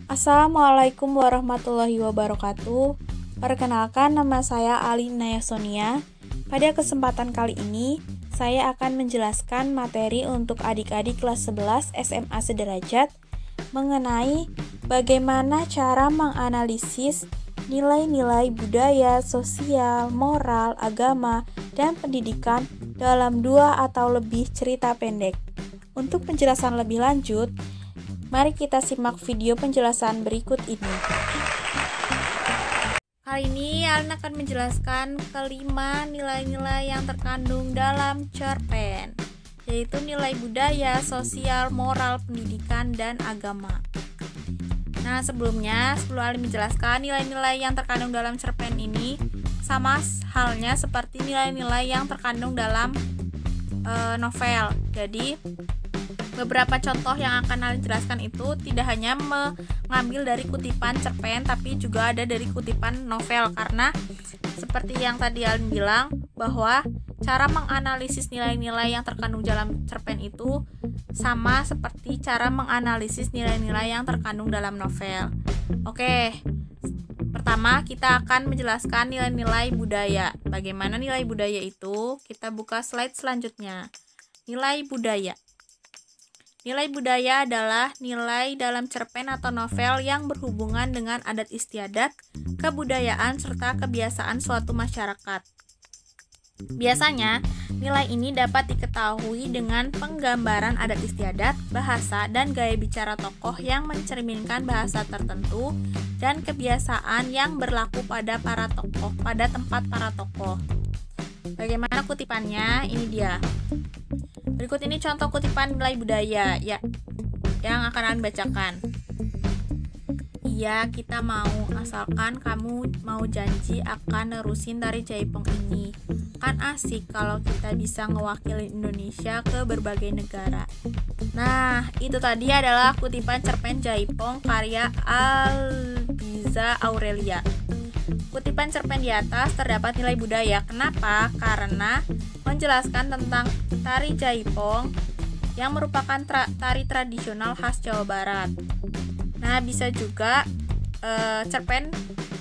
Assalamualaikum warahmatullahi wabarakatuh. Perkenalkan, nama saya Alina Sonia. Pada kesempatan kali ini, saya akan menjelaskan materi untuk adik-adik kelas 11 SMA sederajat mengenai bagaimana cara menganalisis nilai-nilai budaya, sosial, moral, agama, dan pendidikan dalam 2 atau lebih cerita pendek. Untuk penjelasan lebih lanjut, mari kita simak video penjelasan berikut ini. Kali ini Alin akan menjelaskan kelima nilai-nilai yang terkandung dalam cerpen, yaitu nilai budaya, sosial, moral, pendidikan, dan agama. Nah, sebelum Alin menjelaskan nilai-nilai yang terkandung dalam cerpen ini, sama halnya seperti nilai-nilai yang terkandung dalam novel. Jadi, beberapa contoh yang akan Alin jelaskan itu tidak hanya mengambil dari kutipan cerpen, tapi juga ada dari kutipan novel, karena seperti yang tadi Alin bilang bahwa cara menganalisis nilai-nilai yang terkandung dalam cerpen itu sama seperti cara menganalisis nilai-nilai yang terkandung dalam novel. Oke, pertama kita akan menjelaskan nilai-nilai budaya. Bagaimana nilai budaya itu? Kita buka slide selanjutnya. Nilai budaya. Nilai budaya adalah nilai dalam cerpen atau novel yang berhubungan dengan adat istiadat, kebudayaan, serta kebiasaan suatu masyarakat. Biasanya, nilai ini dapat diketahui dengan penggambaran adat istiadat, bahasa, dan gaya bicara tokoh yang mencerminkan bahasa tertentu dan kebiasaan yang berlaku pada tempat para tokoh. Bagaimana kutipannya? Ini dia. Berikut ini contoh kutipan nilai budaya ya yang akan Alin bacakan. Iya, kita mau, asalkan kamu mau janji akan nerusin tari jaipong ini. Kan asik kalau kita bisa ngewakilin Indonesia ke berbagai negara. Nah, itu tadi adalah kutipan cerpen Jaipong karya Albiza Aurelia. Kutipan cerpen di atas terdapat nilai budaya. Kenapa? Karena menjelaskan tentang tari Jaipong yang merupakan tari tradisional khas Jawa Barat. Nah, bisa juga cerpen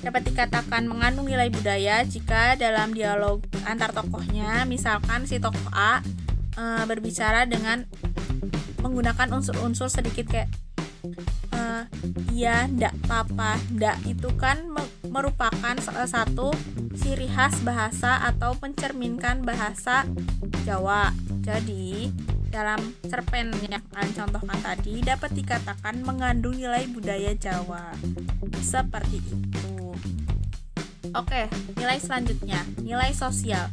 dapat dikatakan mengandung nilai budaya jika dalam dialog antar tokohnya, misalkan si tokoh A berbicara dengan menggunakan unsur-unsur sedikit kayak iya, ndak apa-apa. Ndak itu kan merupakan salah satu ciri khas bahasa atau mencerminkan bahasa Jawa. Jadi, dalam cerpen yang Alin contohkan tadi dapat dikatakan mengandung nilai budaya Jawa. Seperti itu. Oke, nilai selanjutnya, nilai sosial.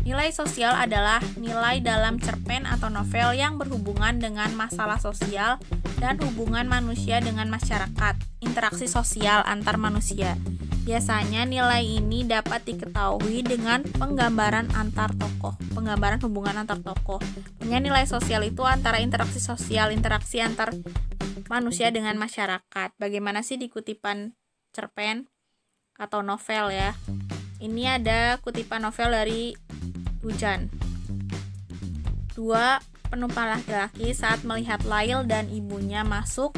Nilai sosial adalah nilai dalam cerpen atau novel yang berhubungan dengan masalah sosial dan hubungan manusia dengan masyarakat, interaksi sosial antar manusia. Biasanya nilai ini dapat diketahui dengan penggambaran antar tokoh, penggambaran hubungan antar tokoh. Nilai sosial itu antara interaksi sosial, interaksi antar manusia dengan masyarakat. Bagaimana sih di kutipan cerpen atau novel ya? Ini ada kutipan novel dari Hujan. 2 penumpang laki-laki saat melihat Lail dan ibunya masuk,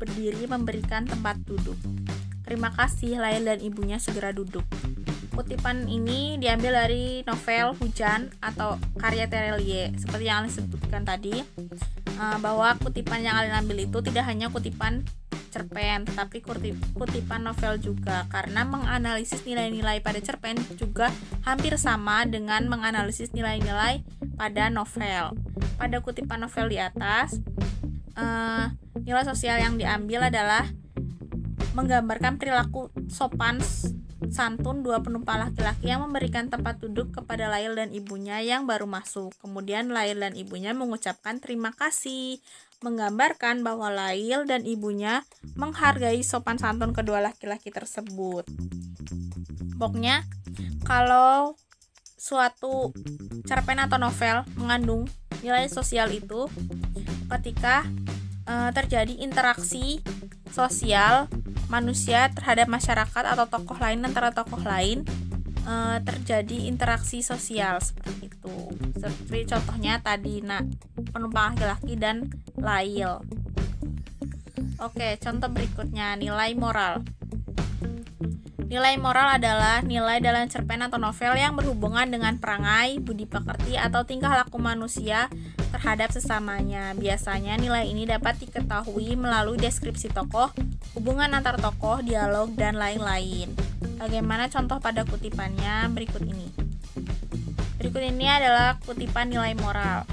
berdiri memberikan tempat duduk. Terima kasih, Lail dan ibunya segera duduk. Kutipan ini diambil dari novel Hujan atau karya Terelie. Seperti yang Alin sebutkan tadi, bahwa kutipan yang Alin ambil itu tidak hanya kutipan cerpen, tetapi kutipan novel juga, karena menganalisis nilai-nilai pada cerpen juga hampir sama dengan menganalisis nilai-nilai pada novel. Pada kutipan novel di atas, nilai sosial yang diambil adalah menggambarkan perilaku sopan santun 2 penumpang laki-laki yang memberikan tempat duduk kepada Lail dan ibunya yang baru masuk. Kemudian Lail dan ibunya mengucapkan terima kasih, menggambarkan bahwa Lail dan ibunya menghargai sopan santun kedua laki-laki tersebut. Pokoknya, kalau suatu cerpen atau novel mengandung nilai sosial itu ketika terjadi interaksi sosial manusia terhadap masyarakat atau tokoh lain, antara tokoh lain terjadi interaksi sosial seperti itu. Seperti contohnya tadi penumpang laki-laki dan Lail. Oke, contoh berikutnya, nilai moral. Nilai moral adalah nilai dalam cerpen atau novel yang berhubungan dengan perangai, budi pekerti, atau tingkah laku manusia terhadap sesamanya. Biasanya nilai ini dapat diketahui melalui deskripsi tokoh, hubungan antar tokoh, dialog, dan lain-lain. Bagaimana contoh pada kutipannya berikut ini? Berikut ini adalah kutipan nilai moral.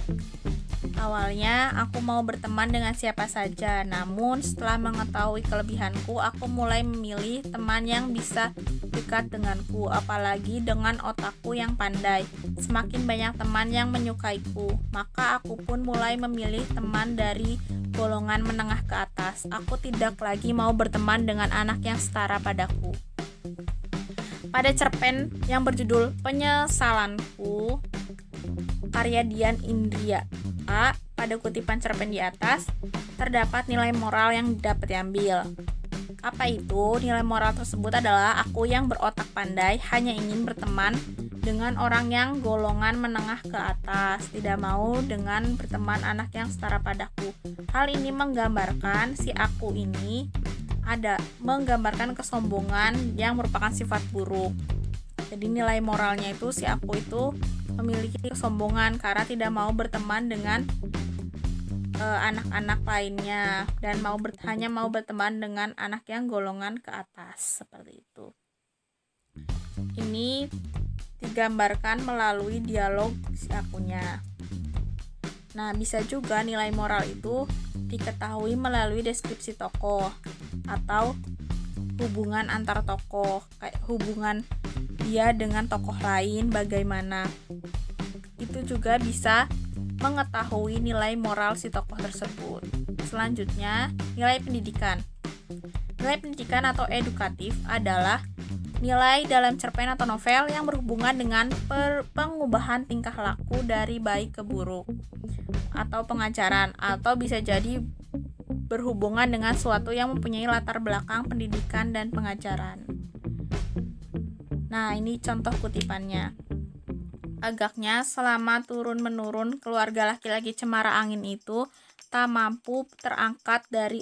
Awalnya, aku mau berteman dengan siapa saja, namun setelah mengetahui kelebihanku, aku mulai memilih teman yang bisa dekat denganku, apalagi dengan otakku yang pandai. Semakin banyak teman yang menyukaiku, maka aku pun mulai memilih teman dari golongan menengah ke atas. Aku tidak lagi mau berteman dengan anak yang setara padaku. Pada cerpen yang berjudul Penyesalanku, karya Dian Indria, pada kutipan cerpen di atas terdapat nilai moral yang dapat diambil. Apa itu? Nilai moral tersebut adalah aku yang berotak pandai hanya ingin berteman dengan orang yang golongan menengah ke atas, tidak mau dengan berteman anak yang setara padaku. Hal ini menggambarkan si aku ini menggambarkan kesombongan yang merupakan sifat buruk. Jadi nilai moralnya itu si aku itu memiliki kesombongan karena tidak mau berteman dengan anak-anak lainnya dan hanya mau berteman dengan anak yang golongan ke atas, seperti itu. Ini digambarkan melalui dialog si akunya. Nah, bisa juga nilai moral itu diketahui melalui deskripsi tokoh atau hubungan antar tokoh, kayak hubungan dia dengan tokoh lain bagaimana. Itu juga bisa mengetahui nilai moral si tokoh tersebut. Selanjutnya, nilai pendidikan. Nilai pendidikan atau edukatif adalah nilai dalam cerpen atau novel yang berhubungan dengan pengubahan tingkah laku dari baik ke buruk, atau pengajaran, atau bisa jadi berhubungan dengan suatu yang mempunyai latar belakang pendidikan dan pengajaran. Nah, ini contoh kutipannya. Agaknya selama turun-menurun keluarga laki-laki cemara angin itu tak mampu terangkat dari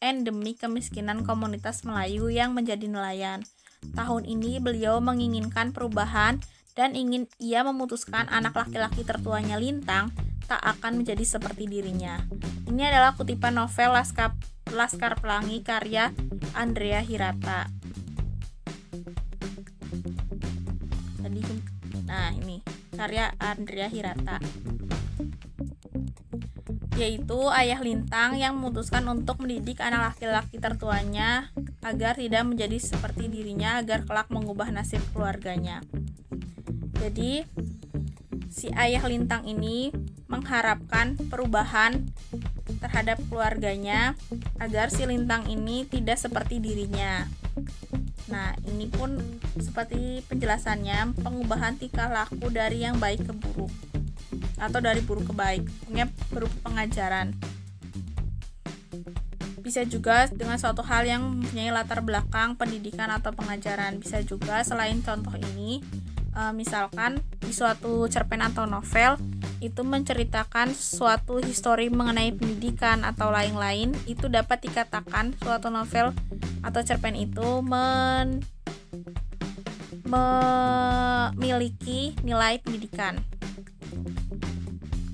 endemi kemiskinan komunitas Melayu yang menjadi nelayan. Tahun ini beliau menginginkan perubahan dan ia memutuskan anak laki-laki tertuanya Lintang tak akan menjadi seperti dirinya. Ini adalah kutipan novel Laskar Pelangi karya Andrea Hirata. Nah, ini karya Andrea Hirata, yaitu ayah Lintang yang memutuskan untuk mendidik anak laki-laki tertuanya agar tidak menjadi seperti dirinya, agar kelak mengubah nasib keluarganya. Jadi si ayah Lintang ini mengharapkan perubahan terhadap keluarganya agar si Lintang ini tidak seperti dirinya. Nah, ini pun seperti penjelasannya, pengubahan tingkah laku dari yang baik ke buruk atau dari buruk ke baik, berupa pengajaran. Bisa juga dengan suatu hal yang mempunyai latar belakang pendidikan atau pengajaran. Bisa juga selain contoh ini, misalkan di suatu cerpen atau novel itu menceritakan suatu histori mengenai pendidikan atau lain-lain, itu dapat dikatakan suatu novel atau cerpen itu memiliki nilai pendidikan.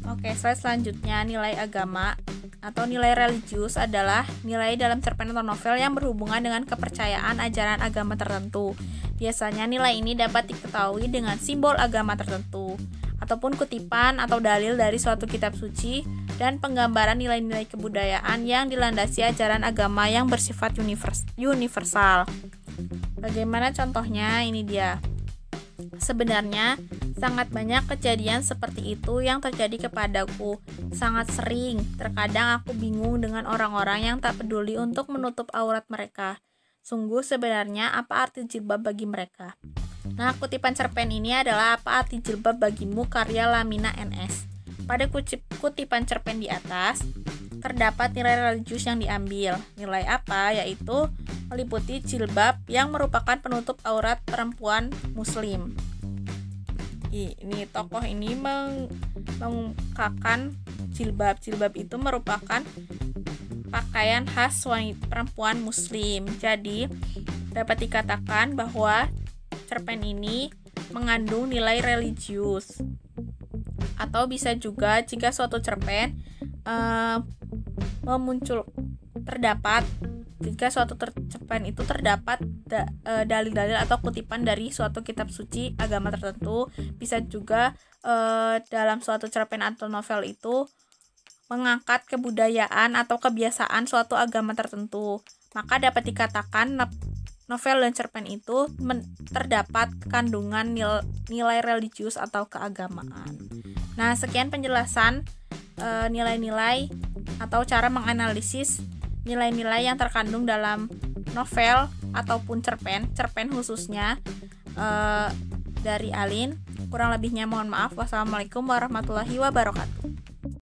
Oke, slide selanjutnya, nilai agama atau nilai religius adalah nilai dalam cerpen atau novel yang berhubungan dengan kepercayaan ajaran agama tertentu. Biasanya nilai ini dapat diketahui dengan simbol agama tertentu, ataupun kutipan atau dalil dari suatu kitab suci, dan penggambaran nilai-nilai kebudayaan yang dilandasi ajaran agama yang bersifat universal. Bagaimana contohnya? Ini dia. Sebenarnya sangat banyak kejadian seperti itu yang terjadi kepadaku. Sangat sering. Terkadang aku bingung dengan orang-orang yang tak peduli untuk menutup aurat mereka. Sungguh sebenarnya apa arti jilbab bagi mereka? Nah, kutipan cerpen ini adalah Apa Arti Jilbab Bagimu karya Lamina NS. Pada kutipan cerpen di atas terdapat nilai religius yang diambil. Nilai apa? Yaitu meliputi jilbab yang merupakan penutup aurat perempuan muslim. Ini tokoh ini mengungkapkan jilbab. Jilbab itu merupakan pakaian khas wanita perempuan muslim. Jadi dapat dikatakan bahwa cerpen ini mengandung nilai religius. Atau bisa juga jika suatu cerpen jika suatu cerpen itu terdapat dalil-dalil atau kutipan dari suatu kitab suci agama tertentu. Bisa juga dalam suatu cerpen atau novel itu mengangkat kebudayaan atau kebiasaan suatu agama tertentu. Maka dapat dikatakan novel dan cerpen itu terdapat kandungan nilai religius atau keagamaan. Nah, sekian penjelasan nilai-nilai atau cara menganalisis nilai-nilai yang terkandung dalam novel ataupun cerpen khususnya dari Alin. Kurang lebihnya mohon maaf. Wassalamualaikum warahmatullahi wabarakatuh.